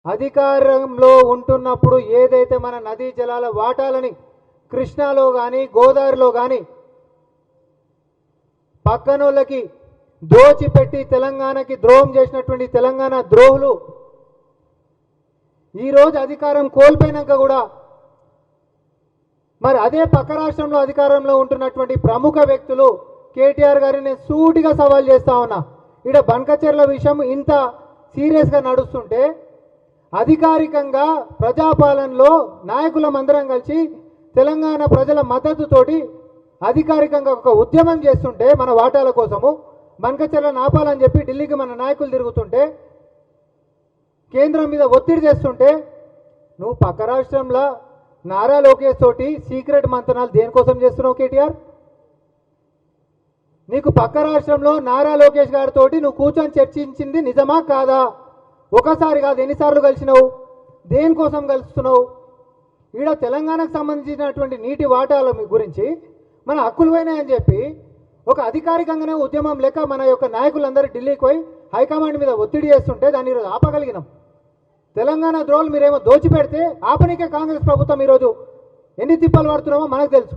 అధికారంలో ఉంటున్నప్పుడు ఏదైతే మన నదీ జలాల వాటాలని కృష్ణాలో కానీ గోదావరిలో కానీ పక్కనోళ్ళకి దోచిపెట్టి తెలంగాణకి ద్రోహం చేసినటువంటి తెలంగాణ ద్రోహులు ఈరోజు అధికారం కోల్పోయినాక కూడా మరి అదే పక్క రాష్ట్రంలో అధికారంలో ఉంటున్నటువంటి ప్రముఖ వ్యక్తులు కేటీఆర్ గారిని నేను సూటిగా సవాల్ చేస్తా ఉన్నా. ఇక్కడ బంకచెర్ల విషయం ఇంత సీరియస్గా నడుస్తుంటే అధికారికంగా ప్రజాపాలనలో నాయకులం అందరం కలిసి తెలంగాణ ప్రజల మద్దతుతోటి అధికారికంగా ఒక ఉద్యమం చేస్తుంటే మన వాటాల కోసము బంకచెర్ల నాపాలని చెప్పి ఢిల్లీకి మన నాయకులు తిరుగుతుంటే కేంద్రం మీద ఒత్తిడి చేస్తుంటే నువ్వు పక్క రాష్ట్రంలో నారా లోకేష్ తోటి సీక్రెట్ మంతనాలు దేనికోసం చేస్తున్నావు కేటీఆర్? నీకు పక్క రాష్ట్రంలో నారా లోకేష్ గారితో నువ్వు కూర్చొని చర్చించింది నిజమా కాదా? ఒకసారి కాదు ఎన్నిసార్లు కలిసినావు? దేనికోసం కలుస్తున్నావు? ఈడ తెలంగాణకు సంబంధించినటువంటి నీటి వాటాల గురించి మన హక్కులు పోయినాయని చెప్పి ఒక అధికారికంగానే ఉద్యమం లెక్క మన యొక్క నాయకులందరూ ఢిల్లీకి పోయి హైకమాండ్ మీద ఒత్తిడి చేస్తుంటే దాన్ని ఈరోజు ఆపగలిగినాం. తెలంగాణ ద్రోహులు మీరేమో దోచిపెడితే ఆపనికే కాంగ్రెస్ ప్రభుత్వం ఈరోజు ఎన్ని తిప్పలు పడుతున్నామో మనకు తెలుసు.